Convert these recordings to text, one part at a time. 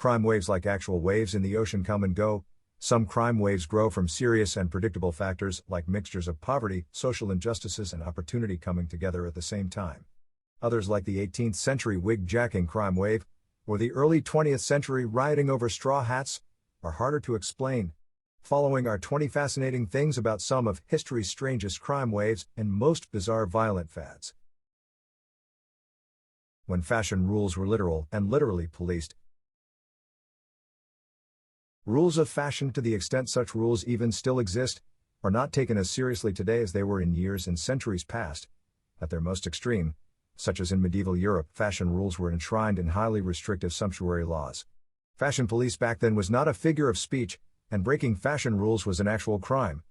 Crime waves, like actual waves in the ocean, come and go. Some crime waves grow from serious and predictable factors like mixtures of poverty, social injustices, and opportunity coming together at the same time. Others, like the 18th century wig-jacking crime wave, or the early 20th century rioting over straw hats, are harder to explain. Following are 20 fascinating things about some of history's strangest crime waves and most bizarre violent fads. When fashion rules were literal and literally policed. Rules of fashion, to the extent such rules even still exist, are not taken as seriously today as they were in years and centuries past. At their most extreme, such as in medieval Europe, fashion rules were enshrined in highly restrictive sumptuary laws. Fashion police back then was not a figure of speech, and breaking fashion rules was an actual crime.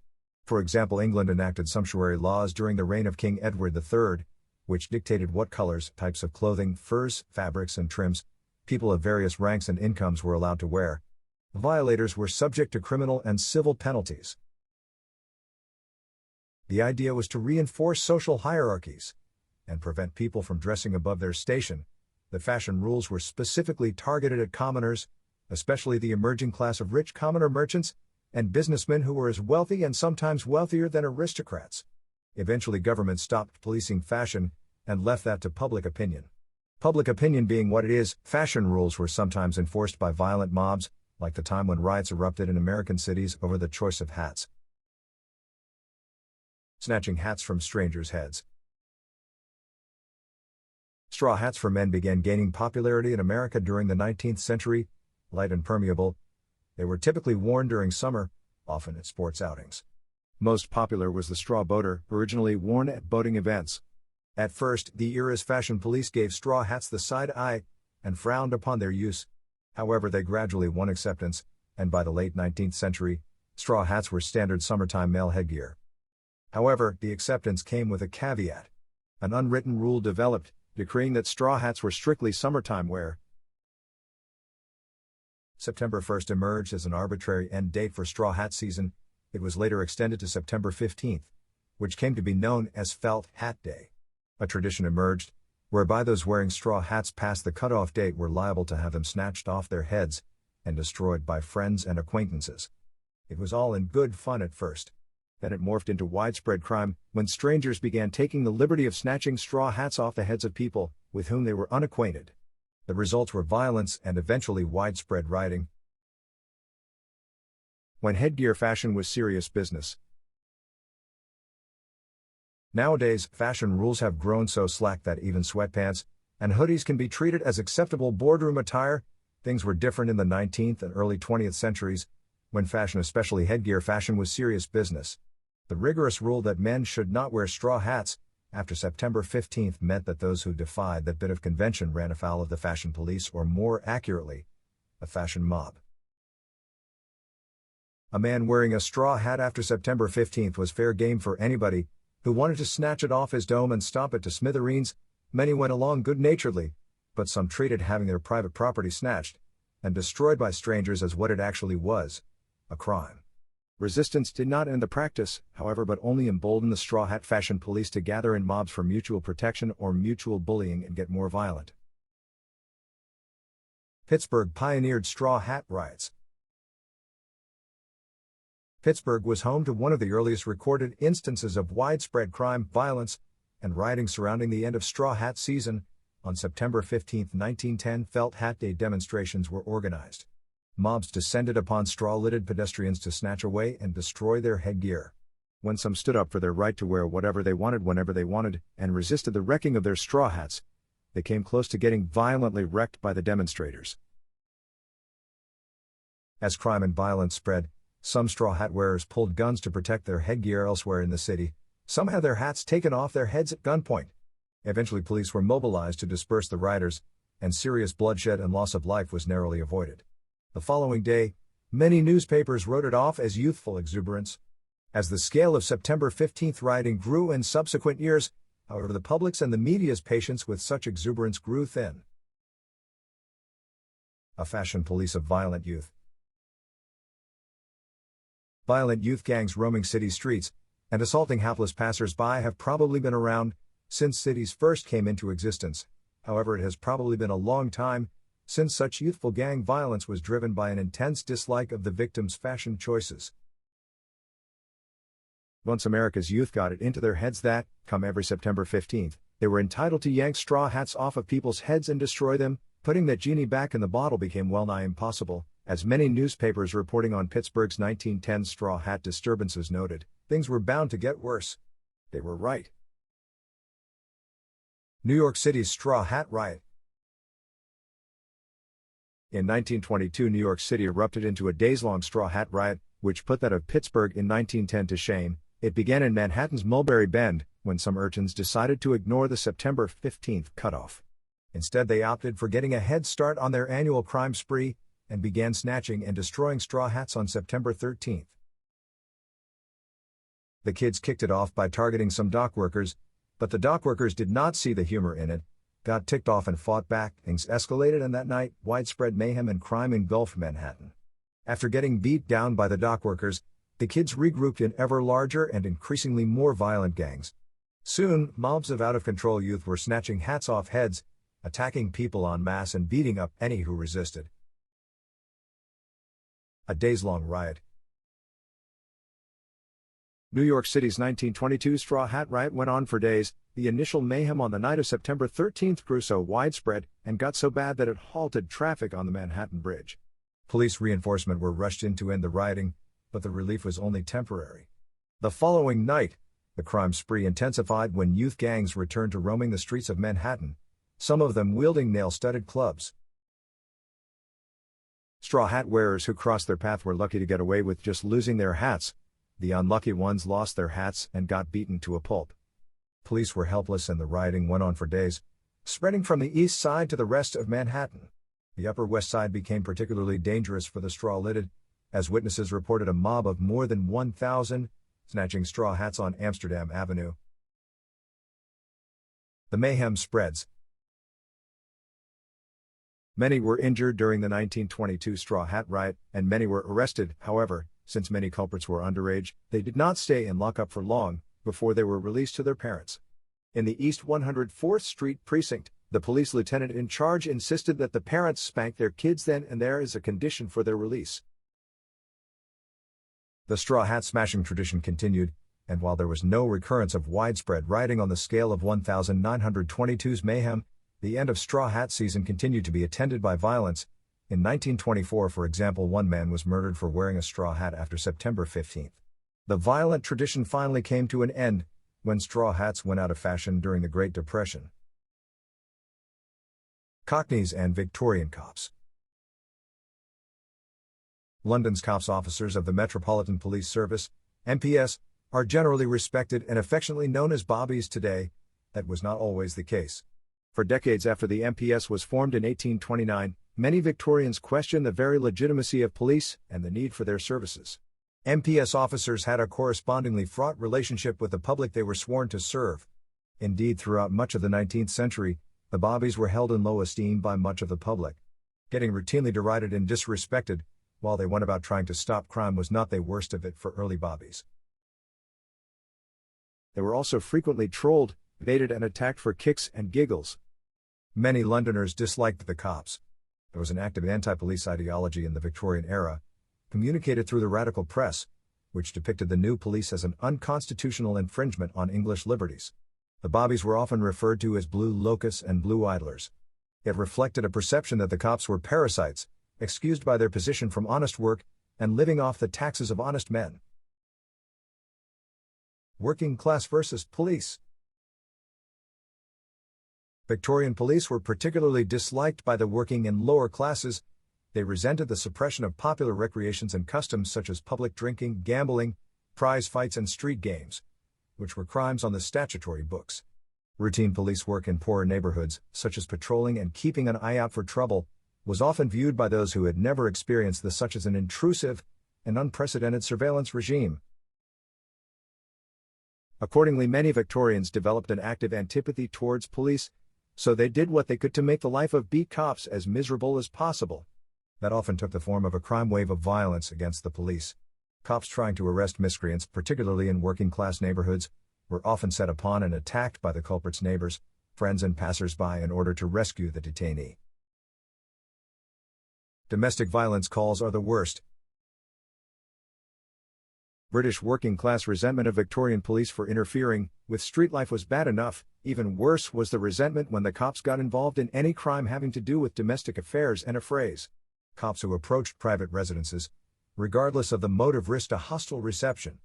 For example, England enacted sumptuary laws during the reign of King Edward III, which dictated what colors, types of clothing, furs, fabrics, and trims people of various ranks and incomes were allowed to wear. Violators were subject to criminal and civil penalties. The idea was to reinforce social hierarchies and prevent people from dressing above their station. The fashion rules were specifically targeted at commoners, especially the emerging class of rich commoner merchants and businessmen who were as wealthy and sometimes wealthier than aristocrats. Eventually, government stopped policing fashion and left that to public opinion. Public opinion being what it is, fashion rules were sometimes enforced by violent mobs, like the time when riots erupted in American cities over the choice of hats. Snatching hats from strangers' heads. Straw hats for men began gaining popularity in America during the 19th century. Light and permeable, they were typically worn during summer, often at sports outings. Most popular was the straw boater, originally worn at boating events. At first, the era's fashion police gave straw hats the side eye and frowned upon their use. However, they gradually won acceptance, and by the late 19th century, straw hats were standard summertime male headgear. However, the acceptance came with a caveat. An unwritten rule developed, decreeing that straw hats were strictly summertime wear. September 1st emerged as an arbitrary end date for straw hat season. It was later extended to September 15th, which came to be known as Felt Hat Day. A tradition emerged, whereby those wearing straw hats past the cutoff date were liable to have them snatched off their heads and destroyed by friends and acquaintances. It was all in good fun at first. Then it morphed into widespread crime, when strangers began taking the liberty of snatching straw hats off the heads of people with whom they were unacquainted. The results were violence and eventually widespread rioting. When headgear fashion was serious business. Nowadays, fashion rules have grown so slack that even sweatpants and hoodies can be treated as acceptable boardroom attire. Things were different in the 19th and early 20th centuries, when fashion, especially headgear fashion, was serious business. The rigorous rule that men should not wear straw hats after September 15th meant that those who defied that bit of convention ran afoul of the fashion police, or more accurately, a fashion mob. A man wearing a straw hat after September 15th was fair game for anybody who wanted to snatch it off his dome and stomp it to smithereens. Many went along good-naturedly, but some treated having their private property snatched and destroyed by strangers as what it actually was, a crime. Resistance did not end the practice, however, but only emboldened the straw hat fashion police to gather in mobs for mutual protection or mutual bullying and get more violent. Pittsburgh pioneered straw hat riots. Pittsburgh was home to one of the earliest recorded instances of widespread crime, violence, and rioting surrounding the end of straw hat season. On September 15, 1910, Felt Hat Day demonstrations were organized. Mobs descended upon straw-lidded pedestrians to snatch away and destroy their headgear. When some stood up for their right to wear whatever they wanted whenever they wanted, and resisted the wrecking of their straw hats, they came close to getting violently wrecked by the demonstrators. As crime and violence spread, some straw hat wearers pulled guns to protect their headgear elsewhere in the city. Some had their hats taken off their heads at gunpoint. Eventually, police were mobilized to disperse the rioters, and serious bloodshed and loss of life was narrowly avoided. The following day, many newspapers wrote it off as youthful exuberance. As the scale of September 15th rioting grew in subsequent years, however, the public's and the media's patience with such exuberance grew thin. A fashion police of violent youth. Violent youth gangs roaming city streets and assaulting hapless passers-by have probably been around since cities first came into existence. However, it has probably been a long time since such youthful gang violence was driven by an intense dislike of the victims' fashion choices. Once America's youth got it into their heads that, come every September 15th, they were entitled to yank straw hats off of people's heads and destroy them, putting that genie back in the bottle became well-nigh impossible. As many newspapers reporting on Pittsburgh's 1910 straw hat disturbances noted, things were bound to get worse. They were right. New York City's Straw Hat Riot. In 1922, New York City erupted into a days-long straw hat riot, which put that of Pittsburgh in 1910 to shame. It began in Manhattan's Mulberry Bend, when some urchins decided to ignore the September 15th cutoff. Instead, they opted for getting a head start on their annual crime spree, and began snatching and destroying straw hats on September 13th. The kids kicked it off by targeting some dock workers, but the dock workers did not see the humor in it, got ticked off and fought back. Things escalated, and that night, widespread mayhem and crime engulfed Manhattan. After getting beat down by the dock workers, the kids regrouped in ever larger and increasingly more violent gangs. Soon, mobs of out-of-control youth were snatching hats off heads, attacking people en masse and beating up any who resisted. A days-long riot. New York City's 1922 Straw Hat Riot went on for days. The initial mayhem on the night of September 13th grew so widespread and got so bad that it halted traffic on the Manhattan Bridge. Police reinforcement were rushed in to end the rioting, but the relief was only temporary. The following night, the crime spree intensified when youth gangs returned to roaming the streets of Manhattan, some of them wielding nail-studded clubs. Straw hat wearers who crossed their path were lucky to get away with just losing their hats. The unlucky ones lost their hats and got beaten to a pulp. Police were helpless and the rioting went on for days, spreading from the east side to the rest of Manhattan. The Upper West Side became particularly dangerous for the straw-lidded, as witnesses reported a mob of more than 1,000 snatching straw hats on Amsterdam Avenue. The Mayhem Spreads. Many were injured during the 1922 Straw Hat Riot, and many were arrested. However, since many culprits were underage, they did not stay in lockup for long before they were released to their parents. In the East 104th Street precinct, the police lieutenant in charge insisted that the parents spank their kids then and there as a condition for their release. The straw hat smashing tradition continued, and while there was no recurrence of widespread rioting on the scale of 1922's mayhem, the end of straw hat season continued to be attended by violence. In 1924, for example, one man was murdered for wearing a straw hat after September 15th. The violent tradition finally came to an end when straw hats went out of fashion during the Great Depression. Cockneys and Victorian cops. London's cops officers of the Metropolitan Police Service, MPS, are generally respected and affectionately known as bobbies today. That was not always the case. For decades after the MPS was formed in 1829, many Victorians questioned the very legitimacy of police and the need for their services. MPS officers had a correspondingly fraught relationship with the public they were sworn to serve. Indeed, throughout much of the 19th century, the bobbies were held in low esteem by much of the public. Getting routinely derided and disrespected, while they went about trying to stop crime, was not the worst of it for early bobbies. They were also frequently trolled, baited and attacked for kicks and giggles. Many Londoners disliked the cops. There was an active anti-police ideology in the Victorian era, communicated through the radical press, which depicted the new police as an unconstitutional infringement on English liberties. The bobbies were often referred to as blue locusts and blue idlers. It reflected a perception that the cops were parasites, excused by their position from honest work, and living off the taxes of honest men. Working class versus police. Victorian police were particularly disliked by the working and lower classes. They resented the suppression of popular recreations and customs such as public drinking, gambling, prize fights and street games, which were crimes on the statutory books. Routine police work in poorer neighborhoods, such as patrolling and keeping an eye out for trouble, was often viewed by those who had never experienced this such as an intrusive and unprecedented surveillance regime. Accordingly, many Victorians developed an active antipathy towards police, so they did what they could to make the life of beat cops as miserable as possible. That often took the form of a crime wave of violence against the police. Cops trying to arrest miscreants, particularly in working-class neighborhoods, were often set upon and attacked by the culprit's neighbors, friends and passers-by in order to rescue the detainee. Domestic violence calls are the worst. British working-class resentment of Victorian police for interfering with street life was bad enough. Even worse was the resentment when the cops got involved in any crime having to do with domestic affairs and affrays. Cops who approached private residences, regardless of the motive, risked a hostile reception.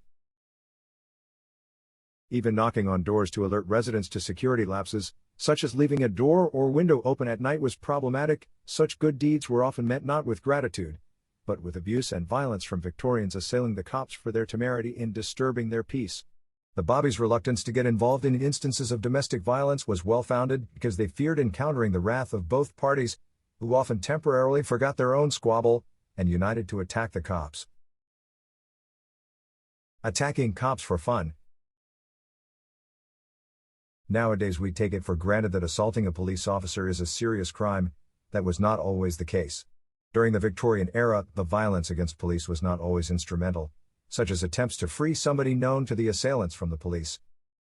Even knocking on doors to alert residents to security lapses, such as leaving a door or window open at night, was problematic. Such good deeds were often met not with gratitude, but with abuse and violence from Victorians assailing the cops for their temerity in disturbing their peace. The bobbies' reluctance to get involved in instances of domestic violence was well-founded because they feared encountering the wrath of both parties, who often temporarily forgot their own squabble and united to attack the cops. Attacking cops for fun. Nowadays we take it for granted that assaulting a police officer is a serious crime. That was not always the case. During the Victorian era, the violence against police was not always instrumental, such as attempts to free somebody known to the assailants from the police.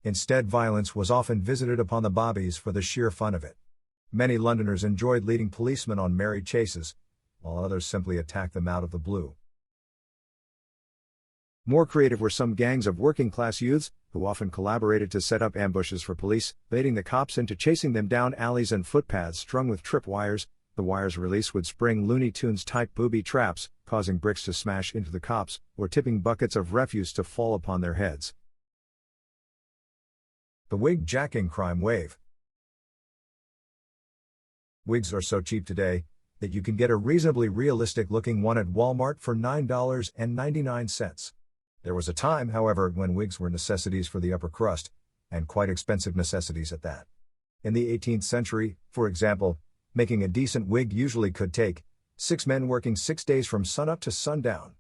Instead, violence was often visited upon the bobbies for the sheer fun of it. Many Londoners enjoyed leading policemen on merry chases, while others simply attacked them out of the blue. More creative were some gangs of working-class youths, who often collaborated to set up ambushes for police, baiting the cops into chasing them down alleys and footpaths strung with tripwires. The wires' release would spring Looney Tunes-type booby traps, causing bricks to smash into the cops, or tipping buckets of refuse to fall upon their heads. The wig-jacking crime wave. Wigs are so cheap today that you can get a reasonably realistic-looking one at Walmart for $9.99. There was a time, however, when wigs were necessities for the upper crust, and quite expensive necessities at that. In the 18th century, for example, making a decent wig usually could take 6 men working 6 days from sunup to sundown.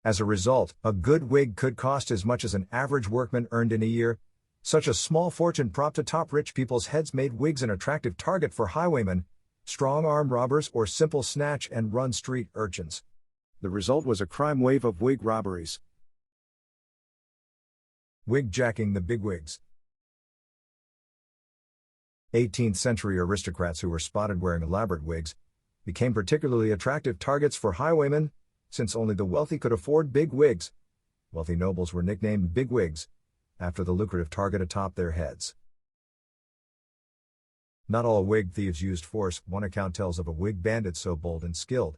As a result, a good wig could cost as much as an average workman earned in a year. Such a small fortune propped atop rich people's heads made wigs an attractive target for highwaymen, strong-arm robbers, or simple snatch-and-run street urchins. The result was a crime wave of wig robberies. Wig-jacking the bigwigs. 18th century aristocrats who were spotted wearing elaborate wigs became particularly attractive targets for highwaymen, since only the wealthy could afford big wigs. Wealthy nobles were nicknamed bigwigs, after the lucrative target atop their heads. Not all wig thieves used force. One account tells of a wig bandit so bold and skilled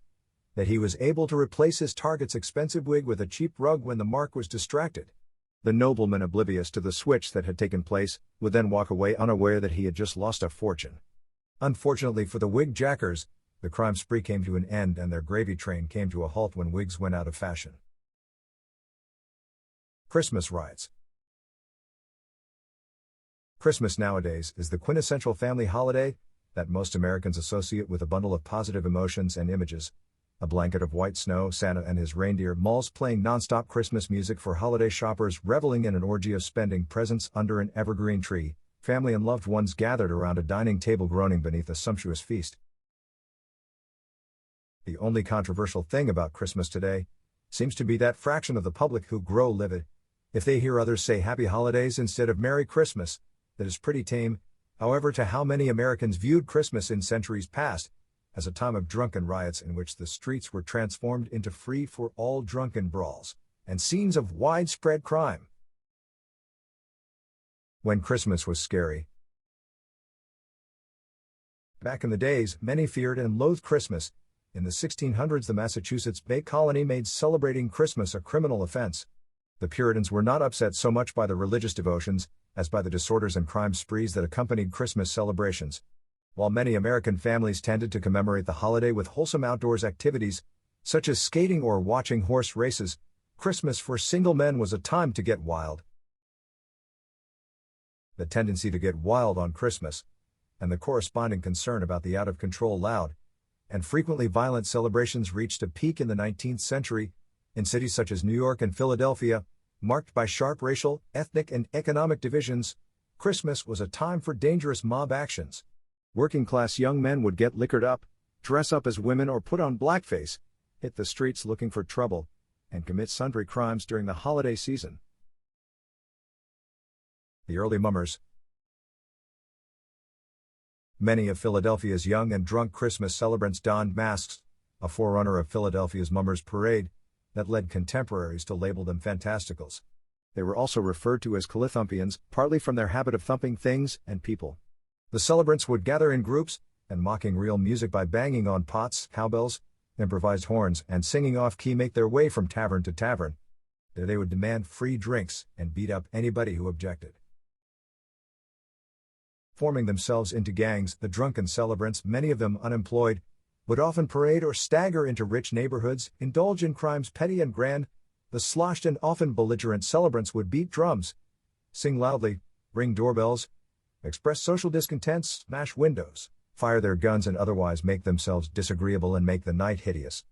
that he was able to replace his target's expensive wig with a cheap rug when the mark was distracted. The nobleman, oblivious to the switch that had taken place, would then walk away unaware that he had just lost a fortune. Unfortunately for the wig-jackers, the crime spree came to an end and their gravy train came to a halt when wigs went out of fashion. Christmas riots. Christmas nowadays is the quintessential family holiday that most Americans associate with a bundle of positive emotions and images. A blanket of white snow, Santa and his reindeer, malls playing non-stop Christmas music for holiday shoppers, reveling in an orgy of spending presents under an evergreen tree, family and loved ones gathered around a dining table groaning beneath a sumptuous feast. The only controversial thing about Christmas today seems to be that fraction of the public who grow livid if they hear others say Happy Holidays instead of Merry Christmas. That is pretty tame, however, to how many Americans viewed Christmas in centuries past as a time of drunken riots in which the streets were transformed into free-for-all drunken brawls and scenes of widespread crime. When Christmas was scary. Back in the days, many feared and loathed Christmas. In the 1600s, the Massachusetts Bay Colony made celebrating Christmas a criminal offense. The Puritans were not upset so much by the religious devotions as by the disorders and crime sprees that accompanied Christmas celebrations. While many American families tended to commemorate the holiday with wholesome outdoors activities, such as skating or watching horse races, Christmas for single men was a time to get wild. The tendency to get wild on Christmas, and the corresponding concern about the out-of-control loud and frequently violent celebrations reached a peak in the 19th century, in cities such as New York and Philadelphia, marked by sharp racial, ethnic, and economic divisions. Christmas was a time for dangerous mob actions. Working-class young men would get liquored up, dress up as women or put on blackface, hit the streets looking for trouble, and commit sundry crimes during the holiday season. The early mummers. Many of Philadelphia's young and drunk Christmas celebrants donned masks, a forerunner of Philadelphia's Mummers Parade, that led contemporaries to label them fantasticals. They were also referred to as Callithumpians, partly from their habit of thumping things and people. The celebrants would gather in groups, and mocking real music by banging on pots, cowbells, improvised horns, and singing off-key make their way from tavern to tavern. There they would demand free drinks and beat up anybody who objected. Forming themselves into gangs, the drunken celebrants, many of them unemployed, would often parade or stagger into rich neighborhoods, indulge in crimes petty and grand. The sloshed and often belligerent celebrants would beat drums, sing loudly, ring doorbells, express social discontents, smash windows, fire their guns, and otherwise make themselves disagreeable and make the night hideous.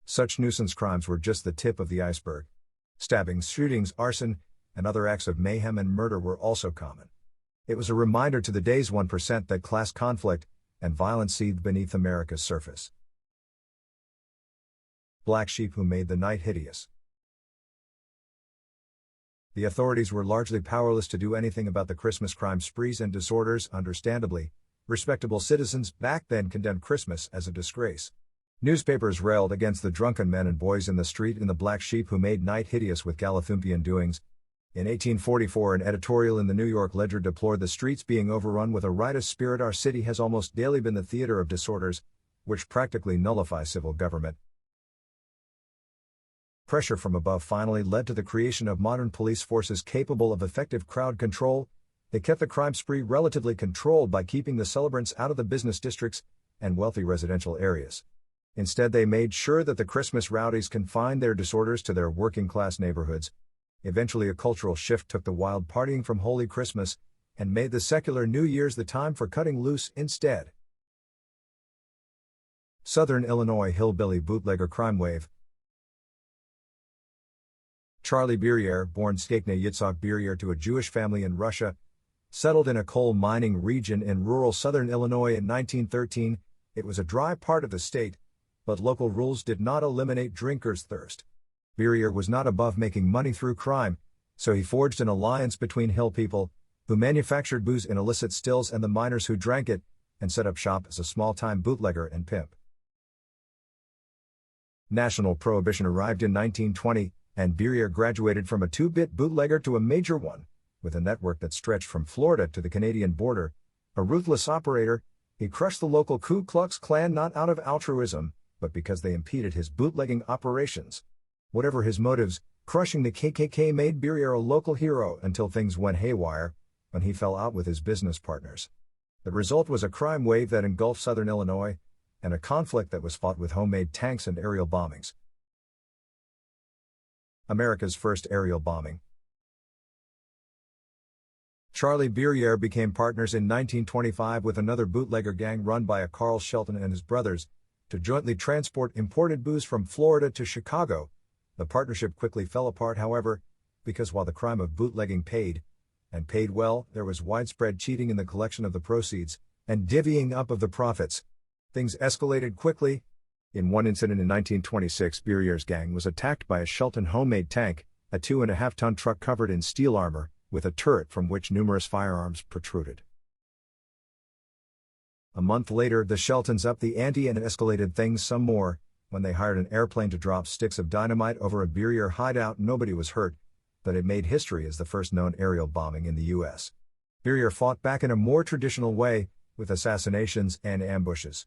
Such nuisance crimes were just the tip of the iceberg. Stabbings, shootings, arson, and other acts of mayhem and murder were also common. It was a reminder to the day's 1% that class conflict and violence seethed beneath America's surface. Black sheep who made the night hideous. The authorities were largely powerless to do anything about the Christmas crime sprees and disorders. Understandably, respectable citizens back then condemned Christmas as a disgrace. Newspapers railed against the drunken men and boys in the street and the black sheep who made night hideous with Callithumpian doings. In 1844, an editorial in the New York Ledger deplored the streets being overrun with a riotous spirit. Our city has almost daily been the theater of disorders, which practically nullify civil government. Pressure from above finally led to the creation of modern police forces capable of effective crowd control. They kept the crime spree relatively controlled by keeping the celebrants out of the business districts and wealthy residential areas. Instead, they made sure that the Christmas rowdies confined their disorders to their working-class neighborhoods. Eventually, a cultural shift took the wild partying from Holy Christmas and made the secular New Year's the time for cutting loose instead. Southern Illinois Hillbilly Bootlegger Crime Wave. Charlie Berrier, born Skakna Yitzhak Berrier to a Jewish family in Russia, settled in a coal mining region in rural southern Illinois in 1913. It was a dry part of the state, but local rules did not eliminate drinkers' thirst. Berrier was not above making money through crime, so he forged an alliance between hill people, who manufactured booze in illicit stills, and the miners who drank it, and set up shop as a small-time bootlegger and pimp. National prohibition arrived in 1920, and Berrier graduated from a two-bit bootlegger to a major one, with a network that stretched from Florida to the Canadian border. A ruthless operator, he crushed the local Ku Klux Klan not out of altruism, but because they impeded his bootlegging operations. Whatever his motives, crushing the KKK made Berrier a local hero until things went haywire, when he fell out with his business partners. The result was a crime wave that engulfed southern Illinois, and a conflict that was fought with homemade tanks and aerial bombings. America's first aerial bombing. Charlie Berrier became partners in 1925 with another bootlegger gang run by a Carl Shelton and his brothers, to jointly transport imported booze from Florida to Chicago. The partnership quickly fell apart, however, because while the crime of bootlegging paid, and paid well, there was widespread cheating in the collection of the proceeds, and divvying up of the profits. Things escalated quickly. In one incident in 1926, Berrier's gang was attacked by a Shelton homemade tank, a 2.5-ton truck covered in steel armor, with a turret from which numerous firearms protruded. A month later, the Sheltons upped the ante and escalated things some more, when they hired an airplane to drop sticks of dynamite over a Berrier hideout. Nobody was hurt, but it made history as the first known aerial bombing in the U.S. Berrier fought back in a more traditional way, with assassinations and ambushes.